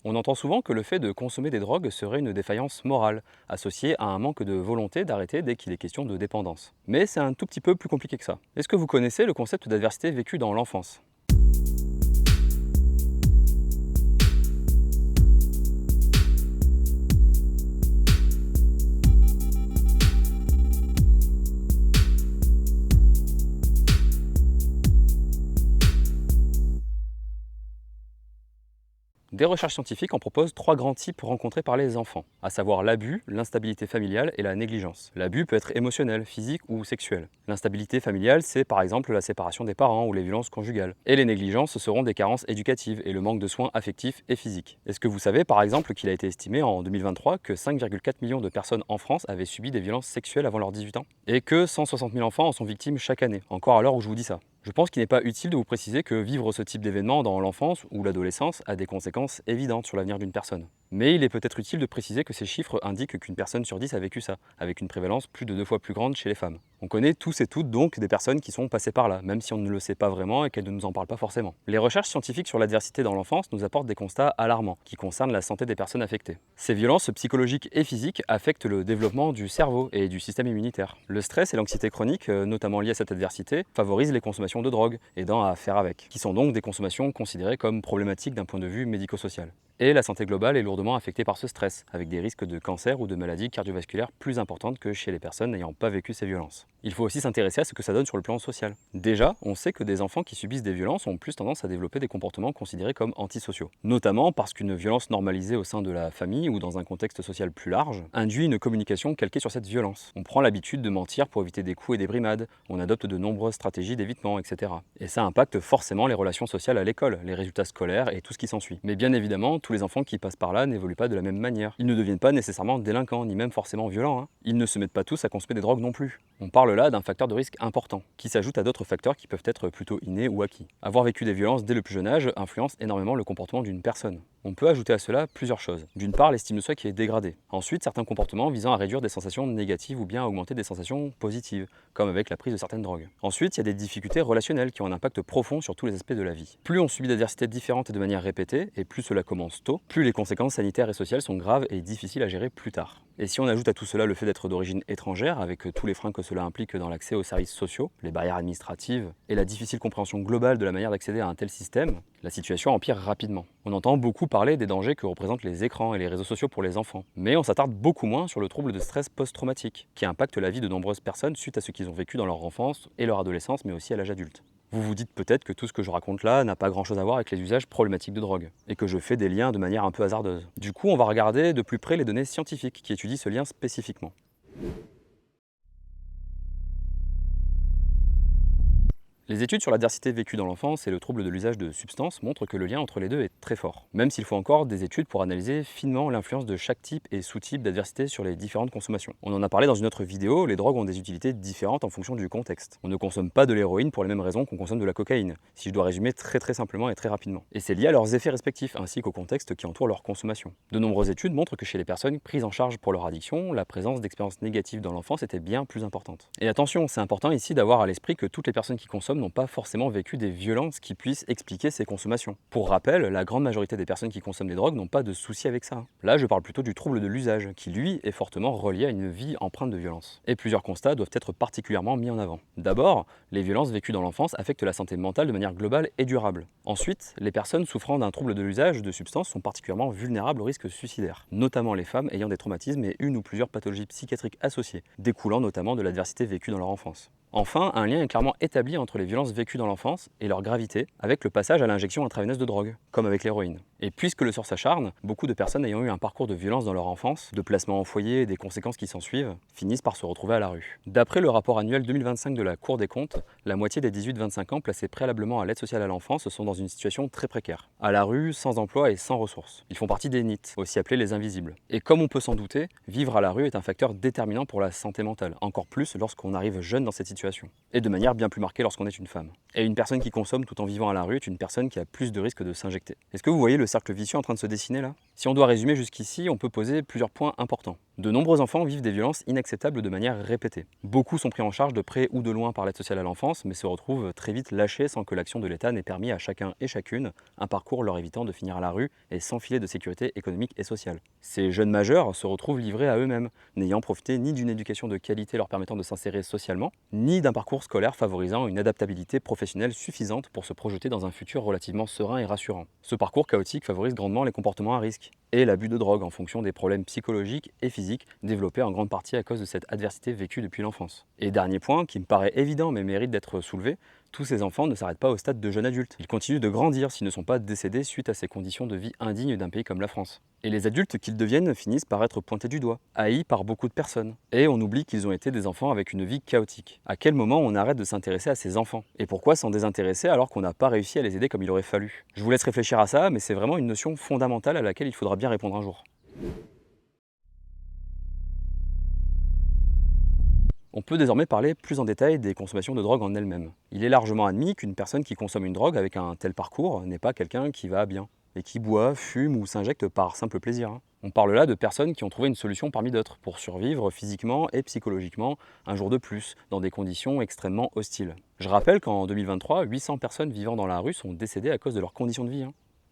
On entend souvent que le fait de consommer des drogues serait une défaillance morale, associée à un manque de volonté d'arrêter dès qu'il est question de dépendance. Mais c'est un tout petit peu plus compliqué que ça. Est-ce que vous connaissez le concept d'adversité vécue dans l'enfance? Des recherches scientifiques en proposent trois grands types rencontrés par les enfants, à savoir l'abus, l'instabilité familiale et la négligence. L'abus peut être émotionnel, physique ou sexuel. L'instabilité familiale, c'est par exemple la séparation des parents ou les violences conjugales. Et les négligences seront des carences éducatives et le manque de soins affectifs et physiques. Est-ce que vous savez par exemple qu'il a été estimé en 2023 que 5,4 millions de personnes en France avaient subi des violences sexuelles avant leurs 18 ans? Et que 160 000 enfants en sont victimes chaque année, encore à l'heure où je vous dis ça. Je pense qu'il n'est pas utile de vous préciser que vivre ce type d'événement dans l'enfance ou l'adolescence a des conséquences évidentes sur l'avenir d'une personne. Mais il est peut-être utile de préciser que ces chiffres indiquent qu'une personne sur 10 a vécu ça, avec une prévalence plus de 2 fois plus grande chez les femmes. On connaît tous et toutes donc des personnes qui sont passées par là, même si on ne le sait pas vraiment et qu'elles ne nous en parlent pas forcément. Les recherches scientifiques sur l'adversité dans l'enfance nous apportent des constats alarmants qui concernent la santé des personnes affectées. Ces violences psychologiques et physiques affectent le développement du cerveau et du système immunitaire. Le stress et l'anxiété chronique, notamment liés à cette adversité, favorisent les consommations de drogue, aidant à faire avec, qui sont donc des consommations considérées comme problématiques d'un point de vue médico-social. Et la santé globale est lourdement affectée par ce stress, avec des risques de cancer ou de maladies cardiovasculaires plus importantes que chez les personnes n'ayant pas vécu ces violences. Il faut aussi s'intéresser à ce que ça donne sur le plan social. Déjà, on sait que des enfants qui subissent des violences ont plus tendance à développer des comportements considérés comme antisociaux. Notamment parce qu'une violence normalisée au sein de la famille ou dans un contexte social plus large induit une communication calquée sur cette violence. On prend l'habitude de mentir pour éviter des coups et des brimades, on adopte de nombreuses stratégies d'évitement, etc. Et ça impacte forcément les relations sociales à l'école, les résultats scolaires et tout ce qui s'ensuit. Mais bien évidemment, tous les enfants qui passent par là n'évoluent pas de la même manière. Ils ne deviennent pas nécessairement délinquants, ni même forcément violents. Ils ne se mettent pas tous à consommer des drogues non plus. On parle là d'un facteur de risque important, qui s'ajoute à d'autres facteurs qui peuvent être plutôt innés ou acquis. Avoir vécu des violences dès le plus jeune âge influence énormément le comportement d'une personne. On peut ajouter à cela plusieurs choses. D'une part, l'estime de soi qui est dégradée. Ensuite, certains comportements visant à réduire des sensations négatives ou bien à augmenter des sensations positives, comme avec la prise de certaines drogues. Ensuite, il y a des difficultés relationnelles qui ont un impact profond sur tous les aspects de la vie. Plus on subit d'adversités différentes et de manière répétée, et plus cela commence tôt, plus les conséquences sanitaires et sociales sont graves et difficiles à gérer plus tard. Et si on ajoute à tout cela le fait d'être d'origine étrangère, avec tous les freins que cela implique dans l'accès aux services sociaux, les barrières administratives et la difficile compréhension globale de la manière d'accéder à un tel système, la situation empire rapidement. On entend beaucoup parler des dangers que représentent les écrans et les réseaux sociaux pour les enfants, mais on s'attarde beaucoup moins sur le trouble de stress post-traumatique, qui impacte la vie de nombreuses personnes suite à ce qu'ils ont vécu dans leur enfance et leur adolescence, mais aussi à l'âge adulte. Vous vous dites peut-être que tout ce que je raconte là n'a pas grand-chose à voir avec les usages problématiques de drogue, et que je fais des liens de manière un peu hasardeuse. Du coup, on va regarder de plus près les données scientifiques qui étudient ce lien spécifiquement. Les études sur l'adversité vécue dans l'enfance et le trouble de l'usage de substances montrent que le lien entre les deux est très fort, même s'il faut encore des études pour analyser finement l'influence de chaque type et sous-type d'adversité sur les différentes consommations. On en a parlé dans une autre vidéo, les drogues ont des utilités différentes en fonction du contexte. On ne consomme pas de l'héroïne pour les mêmes raisons qu'on consomme de la cocaïne, si je dois résumer très simplement et très rapidement. Et c'est lié à leurs effets respectifs, ainsi qu'au contexte qui entoure leur consommation. De nombreuses études montrent que chez les personnes prises en charge pour leur addiction, la présence d'expériences négatives dans l'enfance était bien plus importante. Et attention, c'est important ici d'avoir à l'esprit que toutes les personnes qui consomment n'ont pas forcément vécu des violences qui puissent expliquer ces consommations. Pour rappel, la grande majorité des personnes qui consomment des drogues n'ont pas de soucis avec ça. Là, je parle plutôt du trouble de l'usage, qui lui est fortement relié à une vie empreinte de violence. Et plusieurs constats doivent être particulièrement mis en avant. D'abord, les violences vécues dans l'enfance affectent la santé mentale de manière globale et durable. Ensuite, les personnes souffrant d'un trouble de l'usage de substances sont particulièrement vulnérables au risque suicidaire, notamment les femmes ayant des traumatismes et une ou plusieurs pathologies psychiatriques associées, découlant notamment de l'adversité vécue dans leur enfance. Enfin, un lien est clairement établi entre les violences vécues dans l'enfance et leur gravité avec le passage à l'injection intraveineuse de drogue, comme avec l'héroïne. Et puisque le sort s'acharne, beaucoup de personnes ayant eu un parcours de violence dans leur enfance, de placement en foyer et des conséquences qui s'ensuivent, finissent par se retrouver à la rue. D'après le rapport annuel 2025 de la Cour des comptes, la moitié des 18-25 ans placés préalablement à l'aide sociale à l'enfance sont dans une situation très précaire. À la rue, sans emploi et sans ressources. Ils font partie des NEET, aussi appelés les invisibles. Et comme on peut s'en douter, vivre à la rue est un facteur déterminant pour la santé mentale, encore plus lorsqu'on arrive jeune dans cette situation. Et de manière bien plus marquée lorsqu'on est une femme. Et une personne qui consomme tout en vivant à la rue est une personne qui a plus de risques de s'injecter. Est-ce que vous voyez le cercle vicieux en train de se dessiner là? Si on doit résumer jusqu'ici, on peut poser plusieurs points importants. De nombreux enfants vivent des violences inacceptables de manière répétée. Beaucoup sont pris en charge de près ou de loin par l'aide sociale à l'enfance, mais se retrouvent très vite lâchés sans que l'action de l'État n'ait permis à chacun et chacune un parcours leur évitant de finir à la rue et sans filet de sécurité économique et sociale. Ces jeunes majeurs se retrouvent livrés à eux-mêmes, n'ayant profité ni d'une éducation de qualité leur permettant de s'insérer socialement, ni d'un parcours scolaire favorisant une adaptabilité professionnelle suffisante pour se projeter dans un futur relativement serein et rassurant. Ce parcours chaotique favorise grandement les comportements à risque et l'abus de drogue en fonction des problèmes psychologiques et physiques développés en grande partie à cause de cette adversité vécue depuis l'enfance. Et dernier point, qui me paraît évident mais mérite d'être soulevé, tous ces enfants ne s'arrêtent pas au stade de jeune adulte. Ils continuent de grandir s'ils ne sont pas décédés suite à ces conditions de vie indignes d'un pays comme la France. Et les adultes qu'ils deviennent finissent par être pointés du doigt, haïs par beaucoup de personnes. Et on oublie qu'ils ont été des enfants avec une vie chaotique. À quel moment on arrête de s'intéresser à ces enfants? Et pourquoi s'en désintéresser alors qu'on n'a pas réussi à les aider comme il aurait fallu? Je vous laisse réfléchir à ça, mais c'est vraiment une notion fondamentale à laquelle il faudra bien répondre un jour. On peut désormais parler plus en détail des consommations de drogue en elles-mêmes. Il est largement admis qu'une personne qui consomme une drogue avec un tel parcours n'est pas quelqu'un qui va bien, et qui boit, fume ou s'injecte par simple plaisir. On parle là de personnes qui ont trouvé une solution parmi d'autres pour survivre physiquement et psychologiquement un jour de plus, dans des conditions extrêmement hostiles. Je rappelle qu'en 2023, 800 personnes vivant dans la rue sont décédées à cause de leurs conditions de vie.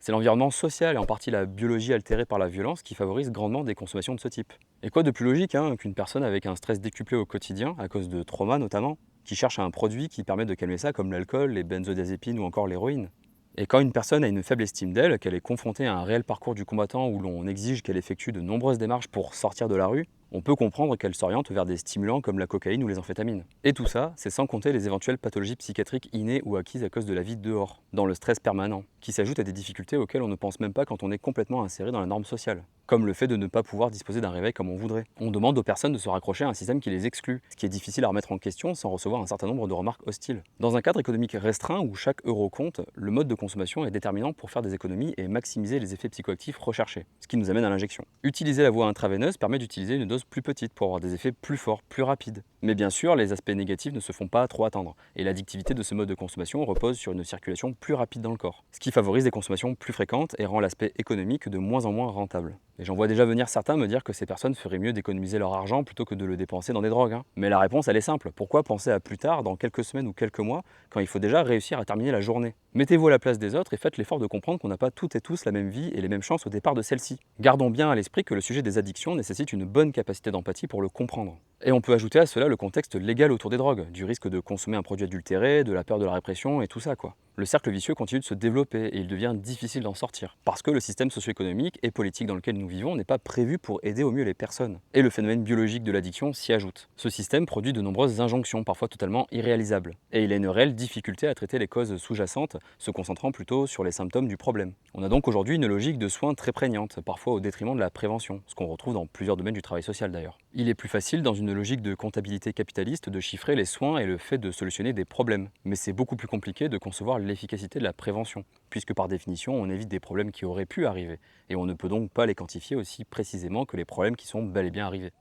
C'est l'environnement social et en partie la biologie altérée par la violence qui favorise grandement des consommations de ce type. Et quoi de plus logique qu'une personne avec un stress décuplé au quotidien, à cause de traumas notamment, qui cherche un produit qui permet de calmer ça comme l'alcool, les benzodiazépines ou encore l'héroïne. Et quand une personne a une faible estime d'elle, qu'elle est confrontée à un réel parcours du combattant où l'on exige qu'elle effectue de nombreuses démarches pour sortir de la rue, on peut comprendre qu'elle s'oriente vers des stimulants comme la cocaïne ou les amphétamines. Et tout ça, c'est sans compter les éventuelles pathologies psychiatriques innées ou acquises à cause de la vie dehors, dans le stress permanent, qui s'ajoutent à des difficultés auxquelles on ne pense même pas quand on est complètement inséré dans la norme sociale, comme le fait de ne pas pouvoir disposer d'un réveil comme on voudrait. On demande aux personnes de se raccrocher à un système qui les exclut, ce qui est difficile à remettre en question sans recevoir un certain nombre de remarques hostiles. Dans un cadre économique restreint où chaque euro compte, le mode de consommation est déterminant pour faire des économies et maximiser les effets psychoactifs recherchés, ce qui nous amène à l'injection. Utiliser la voie intraveineuse permet d'utiliser une dose plus petite pour avoir des effets plus forts, plus rapides. Mais bien sûr, les aspects négatifs ne se font pas trop attendre, et l'addictivité de ce mode de consommation repose sur une circulation plus rapide dans le corps, ce qui favorise des consommations plus fréquentes et rend l'aspect économique de moins en moins rentable. Et j'en vois déjà venir certains me dire que ces personnes feraient mieux d'économiser leur argent plutôt que de le dépenser dans des drogues. Mais la réponse, elle est simple. Pourquoi penser à plus tard, dans quelques semaines ou quelques mois, quand il faut déjà réussir à terminer la journée? Mettez-vous à la place des autres et faites l'effort de comprendre qu'on n'a pas toutes et tous la même vie et les mêmes chances au départ de celle-ci. Gardons bien à l'esprit que le sujet des addictions nécessite une bonne capacité d'empathie pour le comprendre. Et on peut ajouter à cela le contexte légal autour des drogues, du risque de consommer un produit adultéré, de la peur de la répression et tout ça quoi. Le cercle vicieux continue de se développer et il devient difficile d'en sortir, parce que le système socio-économique et politique dans lequel nous vivons n'est pas prévu pour aider au mieux les personnes. Et le phénomène biologique de l'addiction s'y ajoute. Ce système produit de nombreuses injonctions, parfois totalement irréalisables. Et il a une réelle difficulté à traiter les causes sous-jacentes, se concentrant plutôt sur les symptômes du problème. On a donc aujourd'hui une logique de soins très prégnante, parfois au détriment de la prévention, ce qu'on retrouve dans plusieurs domaines du travail social d'ailleurs. Il est plus facile dans une logique de comptabilité capitaliste de chiffrer les soins et le fait de solutionner des problèmes. Mais c'est beaucoup plus compliqué de concevoir l'efficacité de la prévention, puisque par définition on évite des problèmes qui auraient pu arriver, et on ne peut donc pas les quantifier aussi précisément que les problèmes qui sont bel et bien arrivés.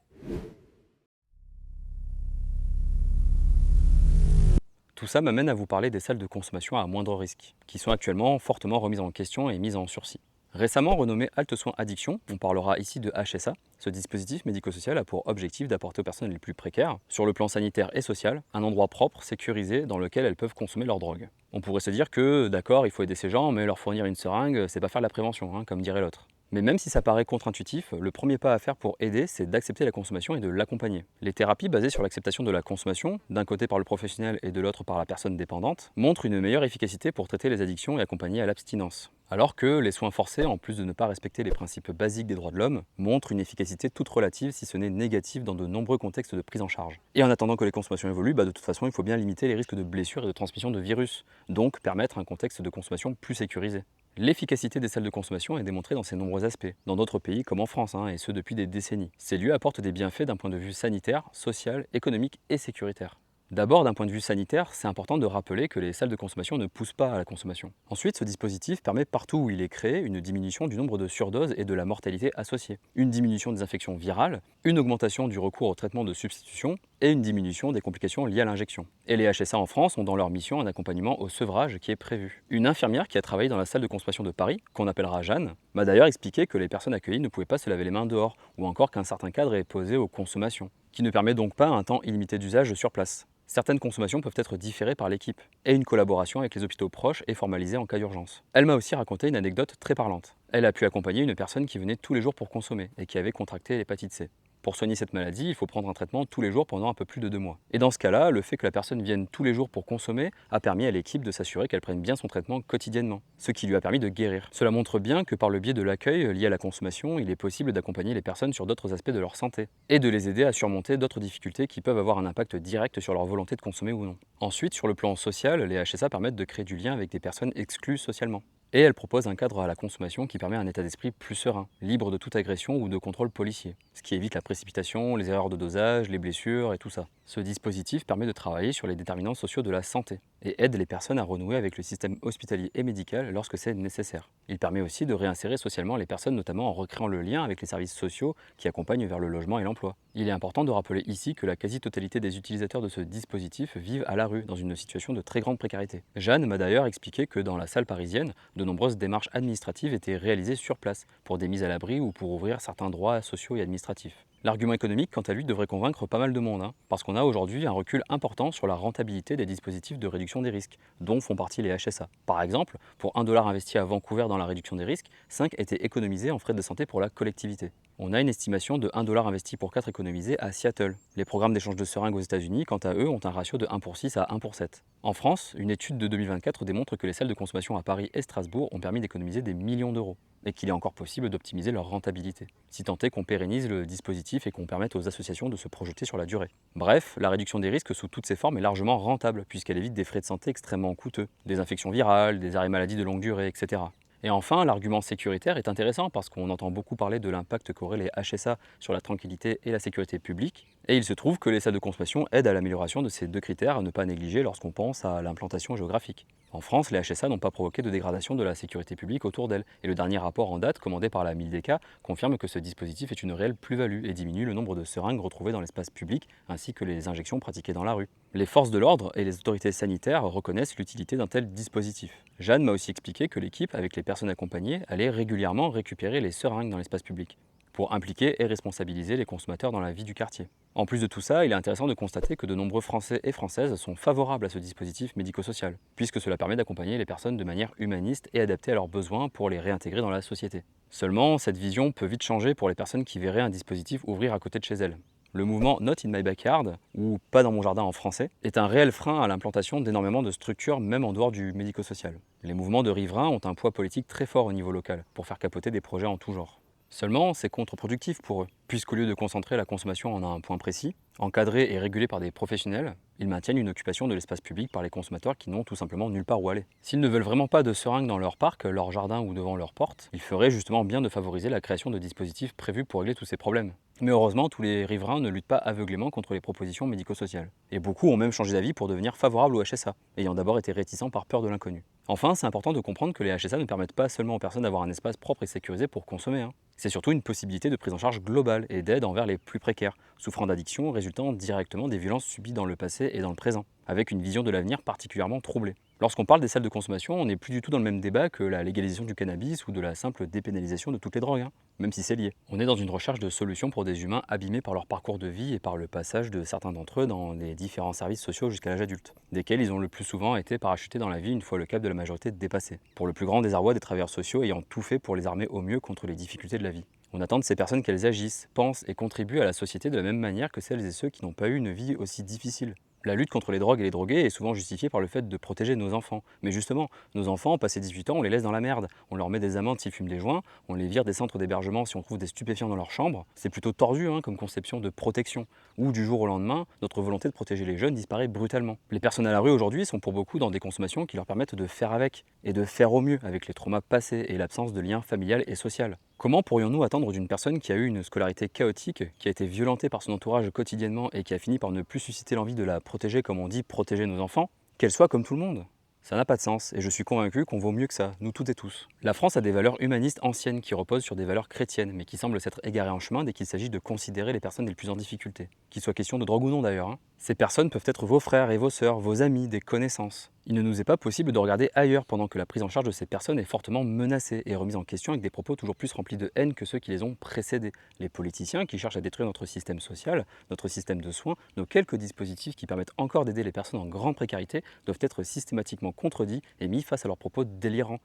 Tout ça m'amène à vous parler des salles de consommation à moindre risque, qui sont actuellement fortement remises en question et mises en sursis. Récemment renommé Halte Soins Addiction, on parlera ici de HSA. Ce dispositif médico-social a pour objectif d'apporter aux personnes les plus précaires, sur le plan sanitaire et social, un endroit propre, sécurisé, dans lequel elles peuvent consommer leur drogue. On pourrait se dire que, d'accord, il faut aider ces gens, mais leur fournir une seringue, c'est pas faire de la prévention, comme dirait l'autre. Mais même si ça paraît contre-intuitif, le premier pas à faire pour aider, c'est d'accepter la consommation et de l'accompagner. Les thérapies basées sur l'acceptation de la consommation, d'un côté par le professionnel et de l'autre par la personne dépendante, montrent une meilleure efficacité pour traiter les addictions et accompagner à l'abstinence. Alors que les soins forcés, en plus de ne pas respecter les principes basiques des droits de l'homme, montrent une efficacité toute relative, si ce n'est négative, dans de nombreux contextes de prise en charge. Et en attendant que les consommations évoluent, de toute façon, il faut bien limiter les risques de blessures et de transmission de virus, donc permettre un contexte de consommation plus sécurisé. L'efficacité des salles de consommation est démontrée dans ses nombreux aspects, dans d'autres pays comme en France, et ce depuis des décennies. Ces lieux apportent des bienfaits d'un point de vue sanitaire, social, économique et sécuritaire. D'abord, d'un point de vue sanitaire, c'est important de rappeler que les salles de consommation ne poussent pas à la consommation. Ensuite, ce dispositif permet partout où il est créé une diminution du nombre de surdoses et de la mortalité associée, une diminution des infections virales, une augmentation du recours au traitement de substitution et une diminution des complications liées à l'injection. Et les HSA en France ont dans leur mission un accompagnement au sevrage qui est prévu. Une infirmière qui a travaillé dans la salle de consommation de Paris, qu'on appellera Jeanne, m'a d'ailleurs expliqué que les personnes accueillies ne pouvaient pas se laver les mains dehors, ou encore qu'un certain cadre est posé aux consommations, qui ne permet donc pas un temps illimité d'usage sur place. Certaines consommations peuvent être différées par l'équipe, et une collaboration avec les hôpitaux proches est formalisée en cas d'urgence. Elle m'a aussi raconté une anecdote très parlante. Elle a pu accompagner une personne qui venait tous les jours pour consommer, et qui avait contracté l'hépatite C. Pour soigner cette maladie, il faut prendre un traitement tous les jours pendant un peu plus de 2 mois. Et dans ce cas-là, le fait que la personne vienne tous les jours pour consommer a permis à l'équipe de s'assurer qu'elle prenne bien son traitement quotidiennement, ce qui lui a permis de guérir. Cela montre bien que par le biais de l'accueil lié à la consommation, il est possible d'accompagner les personnes sur d'autres aspects de leur santé, et de les aider à surmonter d'autres difficultés qui peuvent avoir un impact direct sur leur volonté de consommer ou non. Ensuite, sur le plan social, les HSA permettent de créer du lien avec des personnes exclues socialement. Et elle propose un cadre à la consommation qui permet un état d'esprit plus serein, libre de toute agression ou de contrôle policier, ce qui évite la précipitation, les erreurs de dosage, les blessures et tout ça. Ce dispositif permet de travailler sur les déterminants sociaux de la santé et aide les personnes à renouer avec le système hospitalier et médical lorsque c'est nécessaire. Il permet aussi de réinsérer socialement les personnes, notamment en recréant le lien avec les services sociaux qui accompagnent vers le logement et l'emploi. Il est important de rappeler ici que la quasi-totalité des utilisateurs de ce dispositif vivent à la rue, dans une situation de très grande précarité. Jeanne m'a d'ailleurs expliqué que dans la salle parisienne, de nombreuses démarches administratives étaient réalisées sur place, pour des mises à l'abri ou pour ouvrir certains droits sociaux et administratifs. L'argument économique, quant à lui, devrait convaincre pas mal de monde, parce qu'on a aujourd'hui un recul important sur la rentabilité des dispositifs de réduction des risques, dont font partie les HSA. Par exemple, pour 1 $ investi à Vancouver dans la réduction des risques, 5 étaient économisés en frais de santé pour la collectivité. On a une estimation de 1 $ investi pour 4 économisés à Seattle. Les programmes d'échange de seringues aux États-Unis, quant à eux, ont un ratio de 1 pour 6 à 1 pour 7. En France, une étude de 2024 démontre que les salles de consommation à Paris et Strasbourg ont permis d'économiser des millions d'euros, et qu'il est encore possible d'optimiser leur rentabilité, si tant est qu'on pérennise le dispositif et qu'on permette aux associations de se projeter sur la durée. Bref, la réduction des risques sous toutes ses formes est largement rentable, puisqu'elle évite des frais de santé extrêmement coûteux, des infections virales, des arrêts maladie de longue durée, etc. Et enfin, l'argument sécuritaire est intéressant parce qu'on entend beaucoup parler de l'impact qu'auraient les HSA sur la tranquillité et la sécurité publique, et il se trouve que les salles de consommation aident à l'amélioration de ces 2 critères à ne pas négliger lorsqu'on pense à l'implantation géographique. En France, les HSA n'ont pas provoqué de dégradation de la sécurité publique autour d'elles, et le dernier rapport en date, commandé par la Mildeca, confirme que ce dispositif est une réelle plus-value et diminue le nombre de seringues retrouvées dans l'espace public, ainsi que les injections pratiquées dans la rue. Les forces de l'ordre et les autorités sanitaires reconnaissent l'utilité d'un tel dispositif. Jeanne m'a aussi expliqué que l'équipe, avec les personnes accompagnées, allait régulièrement récupérer les seringues dans l'espace public, pour impliquer et responsabiliser les consommateurs dans la vie du quartier. En plus de tout ça, il est intéressant de constater que de nombreux Français et Françaises sont favorables à ce dispositif médico-social, puisque cela permet d'accompagner les personnes de manière humaniste et adaptée à leurs besoins pour les réintégrer dans la société. Seulement, cette vision peut vite changer pour les personnes qui verraient un dispositif ouvrir à côté de chez elles. Le mouvement Not in my backyard, ou Pas dans mon jardin en français, est un réel frein à l'implantation d'énormément de structures, même en dehors du médico-social. Les mouvements de riverains ont un poids politique très fort au niveau local, pour faire capoter des projets en tout genre. Seulement, c'est contre-productif pour eux, puisqu'au lieu de concentrer la consommation en un point précis, encadré et régulé par des professionnels, ils maintiennent une occupation de l'espace public par les consommateurs qui n'ont tout simplement nulle part où aller. S'ils ne veulent vraiment pas de seringues dans leur parc, leur jardin ou devant leur porte, il ferait justement bien de favoriser la création de dispositifs prévus pour régler tous ces problèmes. Mais heureusement, tous les riverains ne luttent pas aveuglément contre les propositions médico-sociales. Et beaucoup ont même changé d'avis pour devenir favorables au HSA, ayant d'abord été réticents par peur de l'inconnu. Enfin, c'est important de comprendre que les HSA ne permettent pas seulement aux personnes d'avoir un espace propre et sécurisé pour consommer. C'est surtout une possibilité de prise en charge globale et d'aide envers les plus précaires, souffrant d'addictions résultant directement des violences subies dans le passé et dans le présent, avec une vision de l'avenir particulièrement troublée. Lorsqu'on parle des salles de consommation, on n'est plus du tout dans le même débat que la légalisation du cannabis ou de la simple dépénalisation de toutes les drogues, même si c'est lié. On est dans une recherche de solutions pour des humains abîmés par leur parcours de vie et par le passage de certains d'entre eux dans les différents services sociaux jusqu'à l'âge adulte, desquels ils ont le plus souvent été parachutés dans la vie une fois le cap de la majorité dépassé, pour le plus grand désarroi des travailleurs sociaux ayant tout fait pour les armer au mieux contre les difficultés de la vie. On attend de ces personnes qu'elles agissent, pensent et contribuent à la société de la même manière que celles et ceux qui n'ont pas eu une vie aussi difficile. La lutte contre les drogues et les drogués est souvent justifiée par le fait de protéger nos enfants. Mais justement, nos enfants, passés 18 ans, on les laisse dans la merde. On leur met des amendes s'ils fument des joints, on les vire des centres d'hébergement si on trouve des stupéfiants dans leur chambre. C'est plutôt tordu comme conception de protection. Ou du jour au lendemain, notre volonté de protéger les jeunes disparaît brutalement. Les personnes à la rue aujourd'hui sont pour beaucoup dans des consommations qui leur permettent de faire avec, et de faire au mieux avec les traumas passés et l'absence de lien familial et social. Comment pourrions-nous attendre d'une personne qui a eu une scolarité chaotique, qui a été violentée par son entourage quotidiennement et qui a fini par ne plus susciter l'envie de la protéger comme on dit protéger nos enfants, qu'elle soit comme tout le monde? Ça n'a pas de sens, et je suis convaincu qu'on vaut mieux que ça, nous toutes et tous. La France a des valeurs humanistes anciennes qui reposent sur des valeurs chrétiennes, mais qui semblent s'être égarées en chemin dès qu'il s'agit de considérer les personnes les plus en difficulté. Qu'il soit question de drogue ou non d'ailleurs. Ces personnes peuvent être vos frères et vos sœurs, vos amis, des connaissances. Il ne nous est pas possible de regarder ailleurs pendant que la prise en charge de ces personnes est fortement menacée et remise en question avec des propos toujours plus remplis de haine que ceux qui les ont précédés. Les politiciens qui cherchent à détruire notre système social, notre système de soins, nos quelques dispositifs qui permettent encore d'aider les personnes en grande précarité doivent être systématiquement contredits et mis face à leurs propos délirants.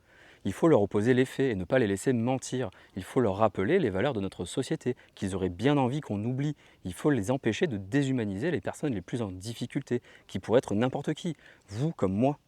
Il faut leur opposer les faits et ne pas les laisser mentir. Il faut leur rappeler les valeurs de notre société, qu'ils auraient bien envie qu'on oublie. Il faut les empêcher de déshumaniser les personnes les plus en difficulté, qui pourraient être n'importe qui, vous comme moi.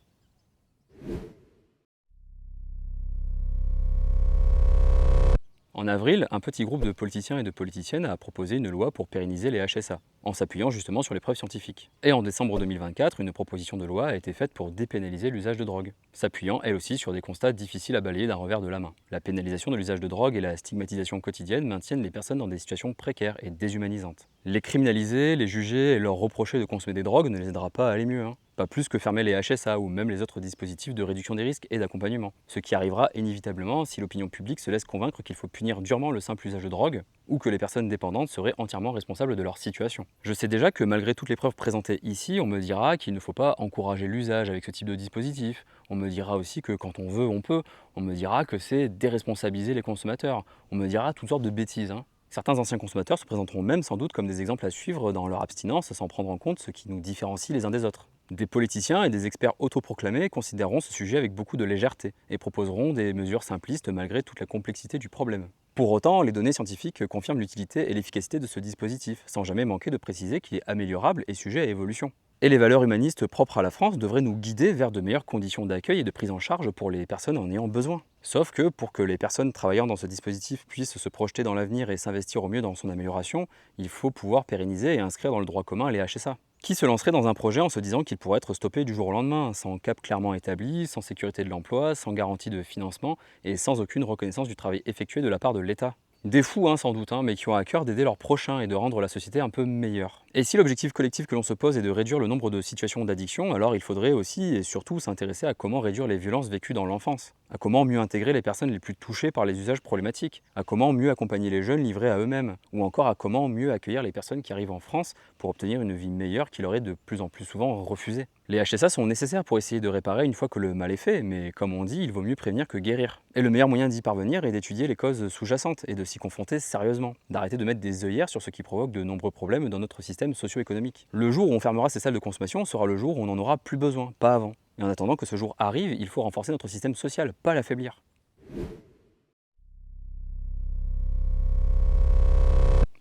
En avril, un petit groupe de politiciens et de politiciennes a proposé une loi pour pérenniser les HSA, en s'appuyant justement sur les preuves scientifiques. Et en décembre 2024, une proposition de loi a été faite pour dépénaliser l'usage de drogue, s'appuyant elle aussi sur des constats difficiles à balayer d'un revers de la main. La pénalisation de l'usage de drogue et la stigmatisation quotidienne maintiennent les personnes dans des situations précaires et déshumanisantes. Les criminaliser, les juger et leur reprocher de consommer des drogues ne les aidera pas à aller mieux. Pas plus que fermer les HSA ou même les autres dispositifs de réduction des risques et d'accompagnement. Ce qui arrivera inévitablement si l'opinion publique se laisse convaincre qu'il faut punir durement le simple usage de drogue ou que les personnes dépendantes seraient entièrement responsables de leur situation. Je sais déjà que malgré toutes les preuves présentées ici, on me dira qu'il ne faut pas encourager l'usage avec ce type de dispositif. On me dira aussi que quand on veut, on peut. On me dira que c'est déresponsabiliser les consommateurs. On me dira toutes sortes de bêtises. Certains anciens consommateurs se présenteront même sans doute comme des exemples à suivre dans leur abstinence sans prendre en compte ce qui nous différencie les uns des autres. Des politiciens et des experts autoproclamés considéreront ce sujet avec beaucoup de légèreté et proposeront des mesures simplistes malgré toute la complexité du problème. Pour autant, les données scientifiques confirment l'utilité et l'efficacité de ce dispositif, sans jamais manquer de préciser qu'il est améliorable et sujet à évolution. Et les valeurs humanistes propres à la France devraient nous guider vers de meilleures conditions d'accueil et de prise en charge pour les personnes en ayant besoin. Sauf que pour que les personnes travaillant dans ce dispositif puissent se projeter dans l'avenir et s'investir au mieux dans son amélioration, il faut pouvoir pérenniser et inscrire dans le droit commun les HSA. Qui se lancerait dans un projet en se disant qu'il pourrait être stoppé du jour au lendemain, sans cap clairement établi, sans sécurité de l'emploi, sans garantie de financement et sans aucune reconnaissance du travail effectué de la part de l'État? Des fous sans doute, mais qui ont à cœur d'aider leurs prochains et de rendre la société un peu meilleure. Et si l'objectif collectif que l'on se pose est de réduire le nombre de situations d'addiction, alors il faudrait aussi et surtout s'intéresser à comment réduire les violences vécues dans l'enfance, à comment mieux intégrer les personnes les plus touchées par les usages problématiques, à comment mieux accompagner les jeunes livrés à eux-mêmes, ou encore à comment mieux accueillir les personnes qui arrivent en France pour obtenir une vie meilleure qui leur est de plus en plus souvent refusée. Les HSA sont nécessaires pour essayer de réparer une fois que le mal est fait, mais comme on dit, il vaut mieux prévenir que guérir. Et le meilleur moyen d'y parvenir est d'étudier les causes sous-jacentes et de s'y confronter sérieusement, d'arrêter de mettre des œillères sur ce qui provoque de nombreux problèmes dans notre système socio-économique. Le jour où on fermera ces salles de consommation sera le jour où on n'en aura plus besoin, pas avant. Et en attendant que ce jour arrive, il faut renforcer notre système social, pas l'affaiblir.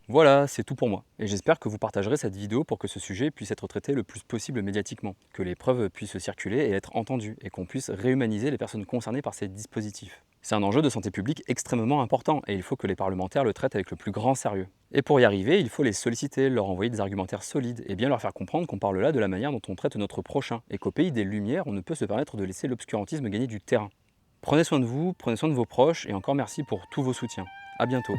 Voilà, c'est tout pour moi. Et j'espère que vous partagerez cette vidéo pour que ce sujet puisse être traité le plus possible médiatiquement, que les preuves puissent circuler et être entendues, et qu'on puisse réhumaniser les personnes concernées par ces dispositifs. C'est un enjeu de santé publique extrêmement important, et il faut que les parlementaires le traitent avec le plus grand sérieux. Et pour y arriver, il faut les solliciter, leur envoyer des argumentaires solides, et bien leur faire comprendre qu'on parle là de la manière dont on traite notre prochain, et qu'au pays des Lumières, on ne peut se permettre de laisser l'obscurantisme gagner du terrain. Prenez soin de vous, prenez soin de vos proches, et encore merci pour tous vos soutiens. À bientôt.